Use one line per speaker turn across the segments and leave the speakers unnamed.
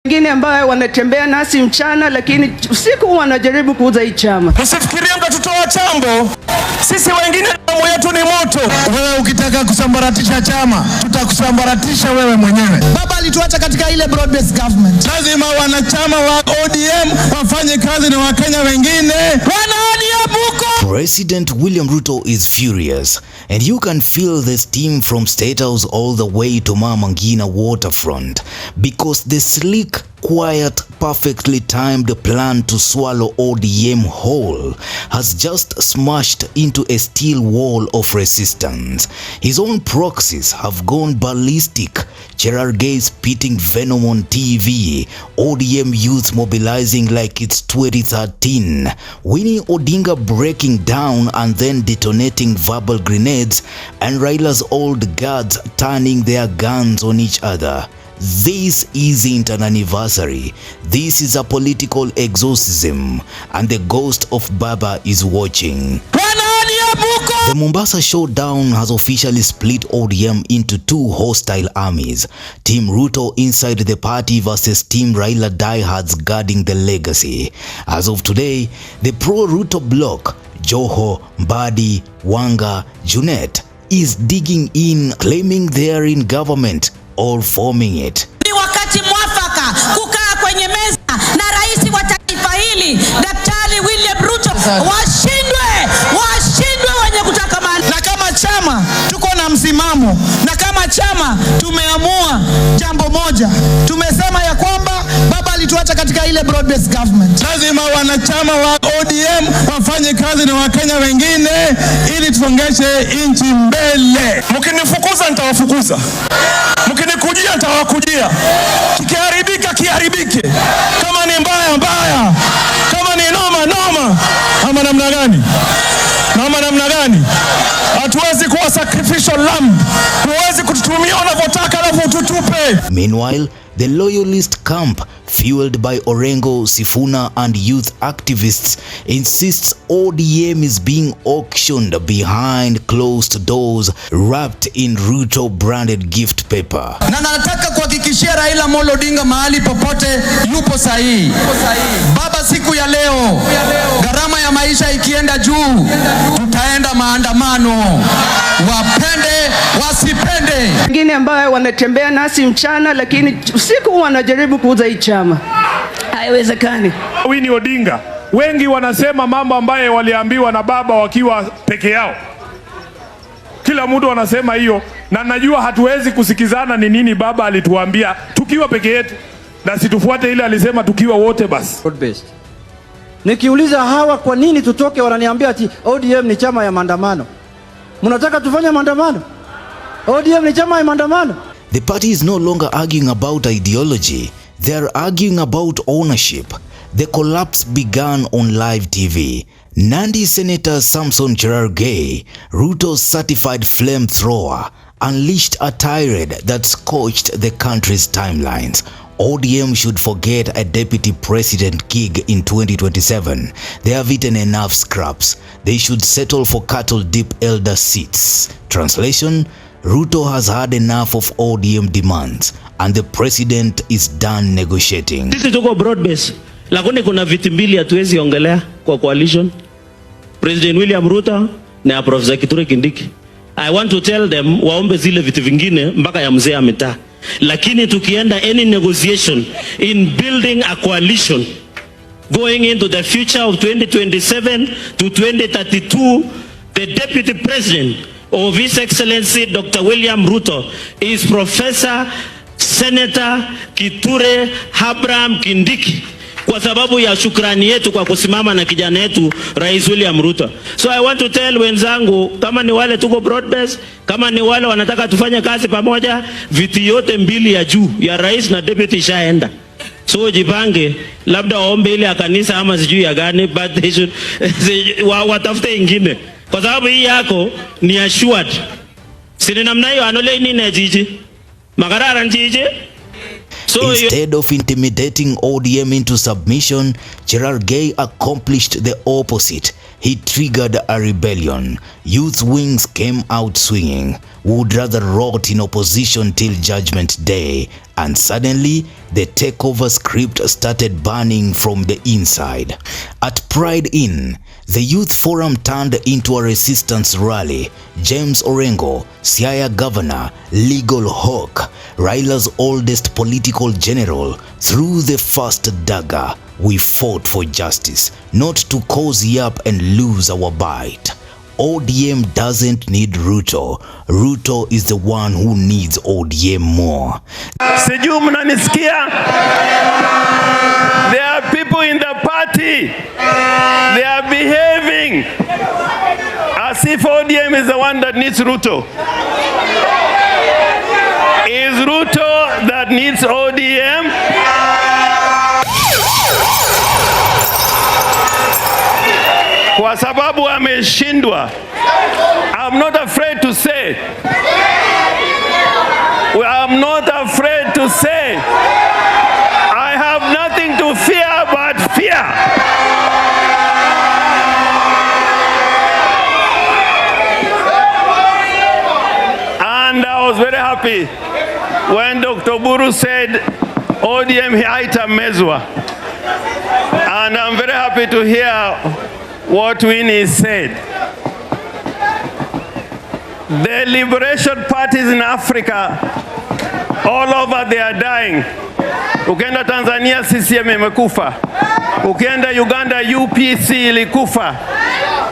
Wengine ambao wanatembea nasi mchana lakini usiku wanajaribu kuuza hii chama.
Usifikirie mtatutoa chambo. Sisi wengine damu yetu ni moto.
Wewe ukitaka kusambaratisha chama, tutakusambaratisha wewe mwenyewe.
Baba alituacha katika ile broad based government.
Lazima wanachama wa ODM wafanye kazi na Wakenya wengine.
Wana ODM huko.
President William Ruto is furious, and you can feel the steam from State House all the way to Mama Ngina waterfront, because the sleek, quiet, perfectly timed plan to swallow ODM whole has just smashed into a steel wall of resistance. His own proxies have gone ballistic. Cherargei spitting venom on TV, ODM youths mobilizing like it's 2013, Winnie Odinga breaking down and then detonating verbal grenades, and Raila's old guards turning their guns on each other. This isn't an anniversary. This is a political exorcism, and the ghost of Baba is watching. The Mombasa showdown has officially split ODM into two hostile armies. Team Ruto inside the party versus Team Raila diehards guarding the legacy. As of today, the pro-Ruto bloc, Joho, Mbadi, Wanga, Junet, is digging in, claiming they're in government or forming it.
Ni wakati mwafaka kukaa kwenye meza na rais wa taifa hili Daktari William Ruto washindwe wenye kutaka mali.
Na kama chama tuko na msimamo, na kama chama tumeamua jambo moja. Tumesema ya kwamba baba alituacha katika ile broad based government.
Lazima wanachama wa ODM wafanye kazi na Wakenya wengine ili tusongeshe nchi mbele.
Mkinifukuza nitawafukuza. Mkinikujia nitawakujia. Kikiharibika kiharibike. Kama ni mbaya mbaya. Kama ni noma noma. Ama namna gani? Namna gani? Hatuwezi kuwa sacrificial lamb. Huwezi kututumia unavyotaka alafu ututupe.
Meanwhile, the loyalist camp, fueled by Orengo, Sifuna and youth activists, insists ODM is being auctioned behind closed doors, wrapped in Ruto branded gift paper.
Na nataka kuhakikishia Raila Odinga mahali popote yupo sahihi. Baba, siku ya leo gharama ya maisha ikienda juu, tutaenda maandamano. Wapende wasipende.
Wengine ambao wanatembea nasi mchana lakini usiku wanajaribu kuuza hii chama. Haiwezekani.
Winnie Odinga, wengi wanasema mambo ambaye waliambiwa na baba wakiwa peke yao. Kila mtu anasema hiyo, na najua hatuwezi kusikizana ni nini baba alituambia tukiwa peke yetu, na situfuate ile alisema tukiwa wote basi.
Nikiuliza hawa kwa nini tutoke, wananiambia ati ODM ni chama ya maandamano. Mnataka tufanye maandamano? ODM ni chama ya maandamano.
The party is no longer arguing about ideology. They are arguing about ownership. The collapse began on live TV. Nandi Senator Samson Cherargei, Ruto's certified flamethrower, unleashed a tirade that scorched the country's timelines. ODM should forget a deputy president gig in 2027. They have eaten enough scraps. They should settle for cattle deep elder seats. Translation: Ruto has had enough of ODM demands and the president is done negotiating.
Sisi tuko broad base, lakini kuna viti mbili hatuwezi ongelea kwa coalition. President William Ruto na Professor Kithure Kindiki. I want to tell them waombe zile viti vingine mpaka ya mzee ametaa. Lakini tukienda any negotiation in building a coalition going into the future of 2027 to 2032, the deputy president of His Excellency Dr. William Ruto is Professor Senator Kithure Abraham Kindiki, kwa sababu ya shukrani yetu kwa kusimama na kijana yetu Rais William Ruto. So I want to tell wenzangu, kama ni wale tuko broad base, kama ni wale wanataka tufanye kazi pamoja, viti yote mbili ya juu ya rais na deputy shaenda. So jipange, labda waombe ile ya kanisa ama sijui ya gani, but they should watafute ingine, kwa sababu hii yako ni assured. Sini namna hiyo anole nini jiji magarara njiji.
Instead of intimidating ODM into submission, Cherargei accomplished the opposite. He triggered a rebellion. Youth wings came out swinging. would rather rot in opposition till Judgment Day, and suddenly the takeover script started burning from the inside. At Pride Inn, the youth forum turned into a resistance rally. James Orengo, Siaya governor, legal hawk, Raila's oldest political general, threw the first dagger. We fought for justice, not to cozy up and lose our bite. ODM doesn't need Ruto. Ruto is the one who needs ODM more.
Sijui mnanisikia? There are people in the party. They are behaving as if ODM is the one that needs Ruto. Is Ruto that needs ODM? Kwa sababu ameshindwa. I'm not afraid to say. I'm not afraid to say. I have nothing to fear but fear. And I was very happy when Dr. Oburu said ODM haitamezwa. And I'm very happy to hear what Winnie said. The liberation parties in Africa, all over, they are dying. Ukienda Tanzania, CCM imekufa. Ukienda Uganda, UPC ilikufa.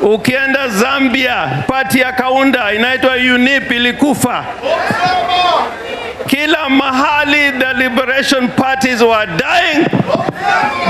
Ukienda Zambia, party ya Kaunda inaitwa UNIP ilikufa. Kila mahali the liberation parties were dying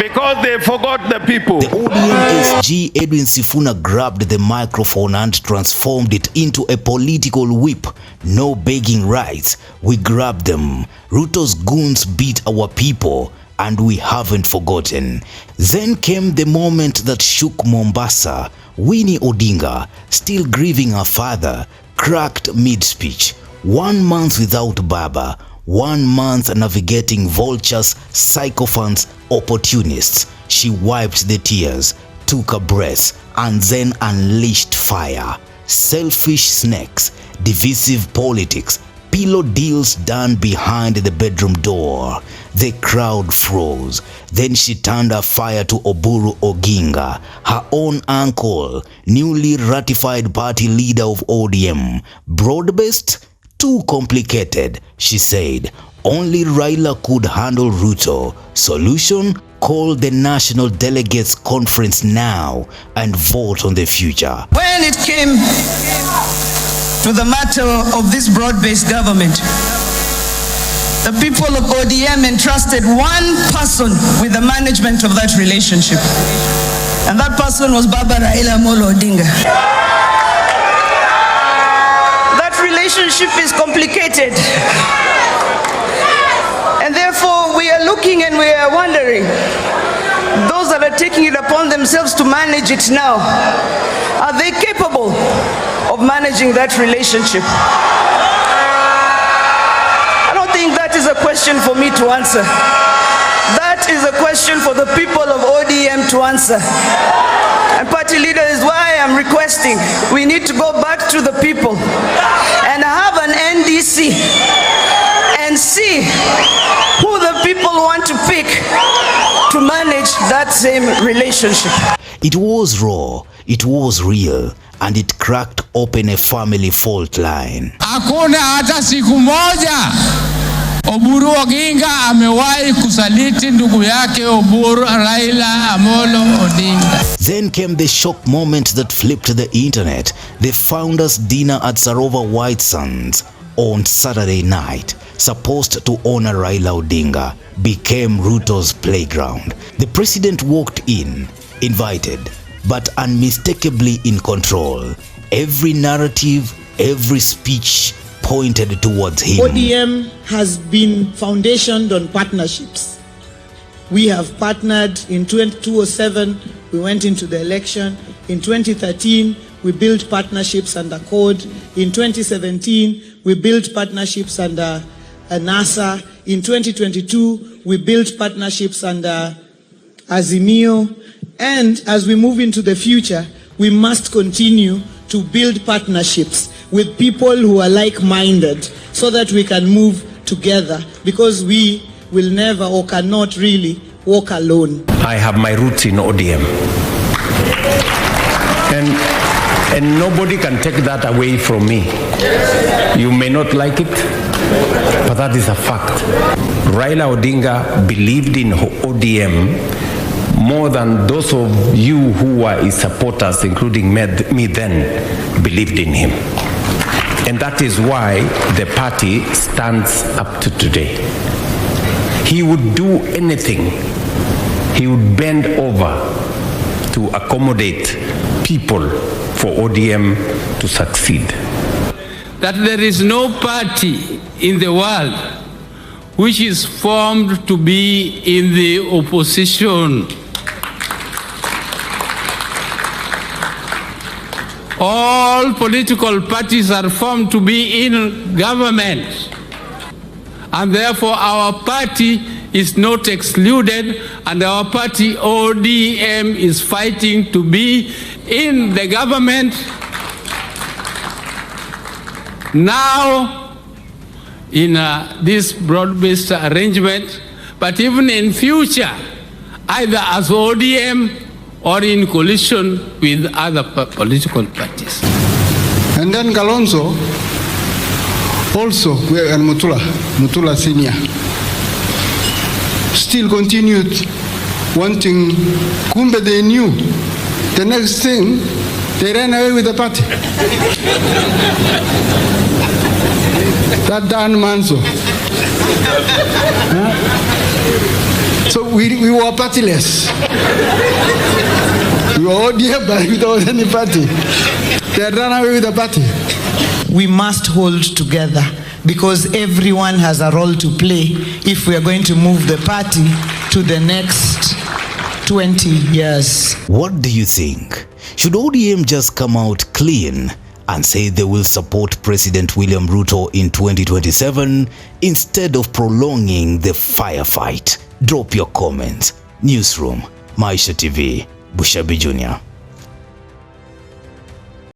because they forgot the people.
The ODM SG Edwin Sifuna grabbed the microphone and transformed it into a political whip. No begging rights, we grabbed them. Ruto's goons beat our people, and we haven't forgotten. Then came the moment that shook Mombasa. Winnie Odinga, still grieving her father, cracked mid-speech. 1 month without Baba, 1 month navigating vultures, sycophants, opportunists. She wiped the tears, took a breath, and then unleashed fire. Selfish snakes, divisive politics, pillow deals done behind the bedroom door. The crowd froze. Then she turned her fire to Oburu Oginga, her own uncle, newly ratified party leader of ODM. Broad-based? Too complicated, she said. Only Raila could handle Ruto. Solution? Call the National Delegates Conference now and vote on the future.
When it came to the matter of this broad-based government, the people of ODM entrusted one person with the management of that relationship. And that person was Baba Raila Odinga. That relationship is complicated. And therefore we are looking and we are wondering, those that are taking it upon themselves to manage it now, are they capable of managing that relationship? I don't think that is a question for me to answer. That is a question for the people of ODM to answer. And party leader is why I'm requesting we need to go back to the people and have an NDC and see who the people want to pick to manage that same relationship.
It was raw, it was real, and it cracked open a family fault line.
Hakuna hata siku moja Oburu Oginga amewahi kusaliti ndugu yake Oburu Raila Odinga.
Then came the shock moment that flipped the internet. The founders' dinner at Sarova Whitesands on Saturday night, supposed to honor Raila Odinga, became Ruto's playground. The president walked in, invited, but unmistakably in control. Every narrative, every speech pointed towards him.
ODM has been foundationed on partnerships. We have partnered in 2007, we went into the election. In 2013, we built partnerships under CODE. In 2017, we built partnerships under NASA. In 2022, we built partnerships under Azimio. And as we move into the future, we must continue to build partnerships with people who are like-minded so that we can move together, because we will never or cannot really walk alone.
I have my roots in ODM. And nobody can take that away from me. You may not like it, but that is a fact. Raila Odinga believed in ODM more than those of you who were his supporters, including me then, believed in him. And that is why the party stands up to today. He would do anything. He would bend over to accommodate people for ODM to succeed.
That there is no party in the world which is formed to be in the opposition. All political parties are formed to be in government, and therefore our party is not excluded, and our party ODM is fighting to be in the government now in this broad-based arrangement, but even in future, either as ODM or in coalition with other political parties.
And then Kalonzo also, and Mutula Senior, still continued wanting, kumbe they knew. The next thing, they ran away with the party. That Dan Manso. So we were partyless. We were all here, but without any party. They ran away with the party.
We must hold together, because everyone has a role to play if we are going to move the party to the next 20 years.
What do you think? Should ODM just come out clean and say they will support President William Ruto in 2027 instead of prolonging the firefight? Drop your comments. Newsroom, Maisha TV, Bushabi Jr.